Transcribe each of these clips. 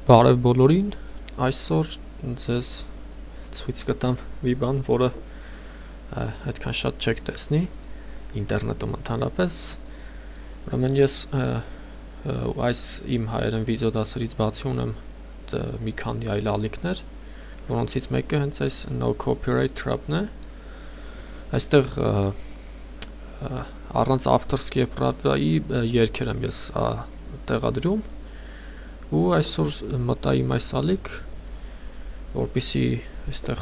Բարև բոլորին, այսօր ձեզ ցույց կտամ մի բան, որը այդքան շատ չեք տեսնի ինտերնետում ընդհանրապես։ Ուրեմն ես այս իմ հայերեն վիդեո դասերից բացի ունեմ մի քանի այլ ալիքներ, որոնցից մեկը հենց այս no copyright trap-ն է։ Այստեղ առանց ավտորսկի правայի երգեր եմ ես տեղադրում։ Ու այսօր մտա իմ այս ալիք, որպեսզի այստեղ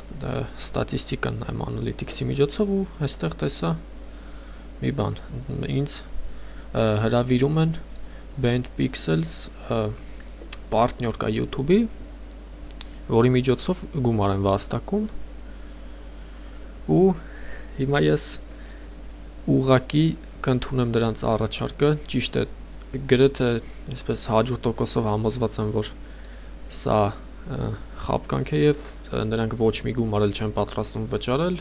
ստատիստիկան նայեմ Analytics-ի միջոցով ու այստեղ տեսա մի բան։ Ինձ հրավիրում են Band Pixels partner կա YouTube-ի, որի միջոցով գումար են վաստակում։ Ու հիմա ես ուղղակի կընդունեմ դրանց առաջարկը, ճիշտ է, գրեթե այսպես 100%-ով համոզված եմ, որ սա խաբկանք է եւ նրանք ոչ մի գումար չեն պատրաստվում վճարել,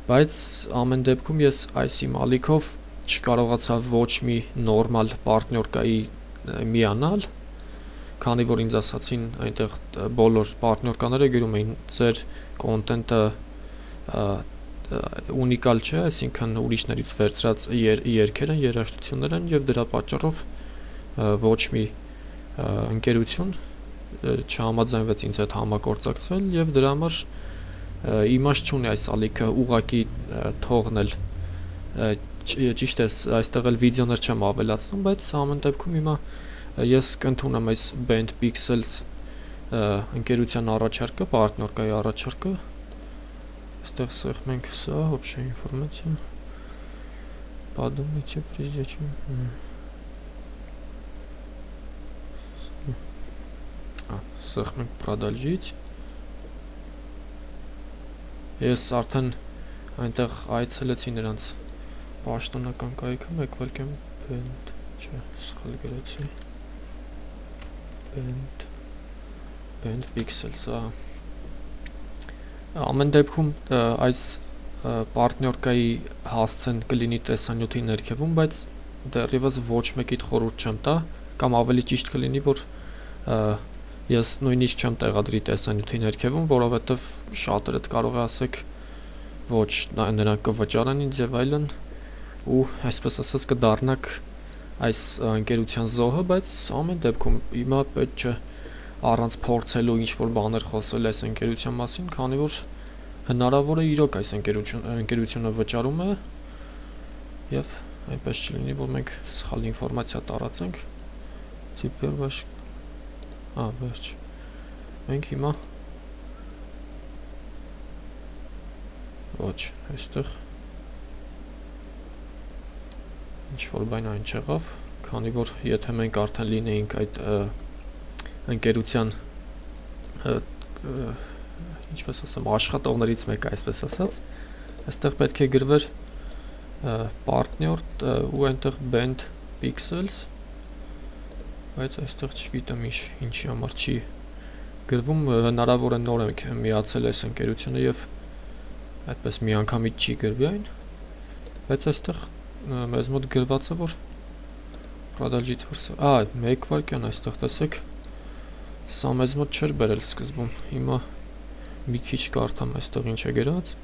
բայց ամեն դեպքում ես այս իմ ալիքով չկարողացա ոչ մի նորմալ պարտներկայի միանալ, քանի որ ինձ ասացին այնտեղ բոլոր պարտներկաները գրում էին ձեր կոնտենտը ունիկալ չէ, այսինքն ուրիշներից վերցրած երգեր են, երաժշտություններ են եւ դրա պատճառով ոչ մի ընկերություն չհամաձայնվեց ինձ հետ համագործակցել եւ դրա համար իմաստ չունի այս ալիքը ուղակի թողնել։ Ճիշտ է, այստեղ էլ վիդեոներ չեմ ավելացնում, բայց ամեն դեպքում հիմա ես կընդունեմ այս Band Pixels ընկերության առաջարկը, պարտներկայի առաջարկը։ Այստեղ սեղմենք սա, общая информация. Подумайте, прежде чем... Սեղմենք продолжить. Ես արդեն այնտեղ այցելեցի նրանց պաշտոնական կայքը, մեկ վարքեմ Band, չէ, սխալ գրեցի. Band Pixels, ամեն դեպքում այս պարտներկայի հասցեն կլինի տեսանյութի ներքևում, բայց դեռևս ոչ մեկիդ խորհուրդ չեմ տա, կամ ավելի ճիշտ կլինի, որ ես նույնիսկ չեմ տեղադրի տեսանյութի ներքևում, որովհետև շատերդ կարող է ասեք ոչ, նրանք կվճարեն ինձ եւ այլն, ու այսպես ասած կդառնաք այս ընկերության զոհը, բայց ամեն դեպքում հիմա պետք չէ առանց փորձելու ինչ-որ բաներ խոսել այս ընկերության մասին, քանի որ հնարավոր է իրոք այս ընկերությունը վճարում է եւ այնպես չլինի, որ մենք սխալ ինֆորմացիա տարածենք։ Теперь ваш վերջ։ Մենք հիմա ոչ, այստեղ ինչ-որ բան այն չեղավ, քանի որ եթե մենք արդեն լինեինք այդ ընկերության ինչպես ասեմ, աշխատողներից մեկը, այսպես ասած, այստեղ պետք է գրվեր partner ու այնտեղ Band Pixels, բայց այստեղ չգիտեմ ինչի համար չի գրվում, հնարավոր է նոր ենք միացել այս ընկերությունը եւ այդպես միանգամից չի գրվի այն, բայց այստեղ մեզ մոտ գրված է, որ продолжить որսը, մեկ վարքյան այստեղ տեսեք, սա մեզ մոտ չէր բերել սկզբում, հիմա մի քիչ կարդամ այստեղ ինչ է գրած,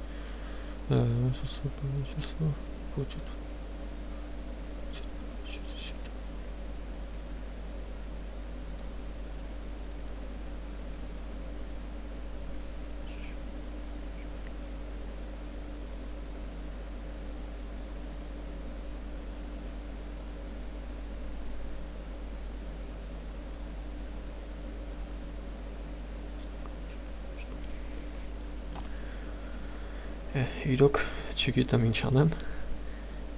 իրոք չգիտեմ ինչ անեմ,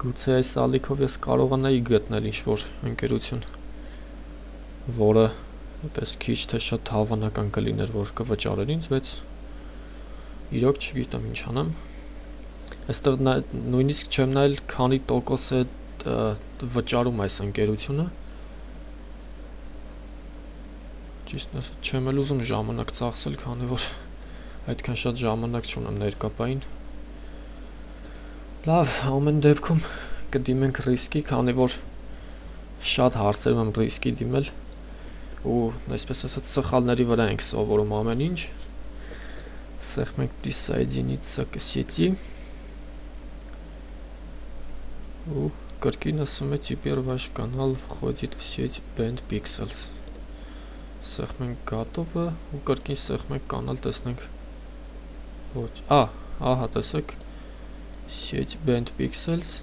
գուցե այս ալիքով ես կարողանայի գտնել ինչ-որ ընկերություն, որը այպես քիչ թե շատ հավանական կլիներ, որ կվճարեր ինձ, բայց իրոք չգիտեմ ինչ անեմ։ Այստեղ նույնիսկ չեմ նայել քանի տոկոս է վճարում այս ընկերությունը։ Ճիշտն ասած չեմ էլ ուզում ժամանակ ծախսել, քանի որ այդքան շատ ժամանակ չունեմ ներկապային։ Լավ, ամեն դեպքում կդիմենք ռիսկի, քանի որ շատ հարցերում եմ ռիսկի դիմել, ու այսպես ասած սխալների վրա ենք սովորում ամեն ինչ։ Սեղ մենք присоединиться к сети ու կրկին ասում է теперь ваш канал входит в сеть Band Pixels։ Սեղ մենք готовы ու կրկին սեղ մենք կանալ տեսնենք ոչ, ահա տեսեք Sage Band Pixels,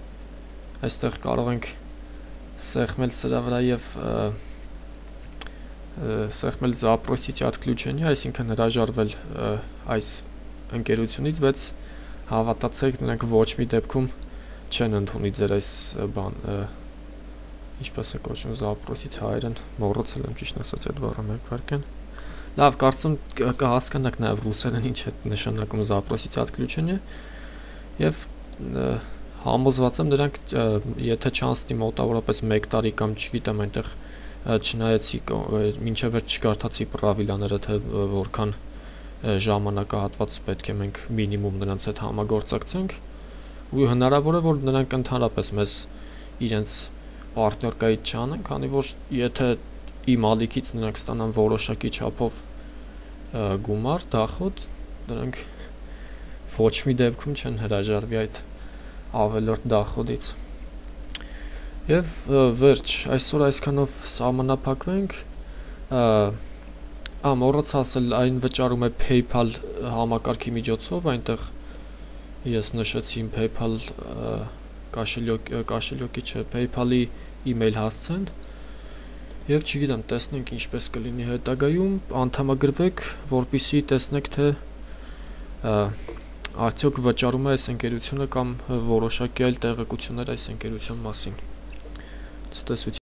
այստեղ կարող ենք սեղմել սրա վրա եւ սեղմել запросить отключение, այսինքն հրաժարվել այս ընկերությունից, բայց հավատացեք, նրանք ոչ մի դեպքում չեն ընդունի ձեր այս բան, ինչպես է կոչվում запросить հայերեն, մոռացել եմ ճիշտ ասած այդ բառը մեկ վարքան։ Լավ, կարծում կհասկանաք նաեւ ռուսերեն ինչ է նշանակում запросить отключение եւ համոզված եմ նրանք եթե չանցնի մոտավորապես 1 տարի կամ չգիտեմ այնտեղ չնայեցի մինչև վերջ չկարդացի պրավիլաները թե որքան ժամանակահատված պետք է մենք մինիմում նրանց հետ համագործակցենք ու հնարավոր է որ նրանք ընդհանրապես մեզ իրենց պարտներկայից չանեն, քանի որ եթե իմ ալիքից նրանք ստանան որոշակի չափով գումար, դախոդ, նրանք ոչ մի դեպքում չեն հրաժարվի այդ ավելորդ դախոդից։ Եվ վերջ, այսօր այսքանով սահմանափակվենք, մոռացա ասել, այն վճարում է PayPal համակարգի միջոցով, այնտեղ ես նշեցի իմ PayPal կաշելյոկի չէ, PayPal-ի email հասցեն եւ չգիտեմ, տեսնենք ինչպես կլինի հետագայում, անդամագրվեք, որպեսզի տեսնեք թե արդյոք վճարում է այս ընկերությունը կամ որոշակի այլ տեղեկություններ այս ընկերության մասին։ Ցտեսություն։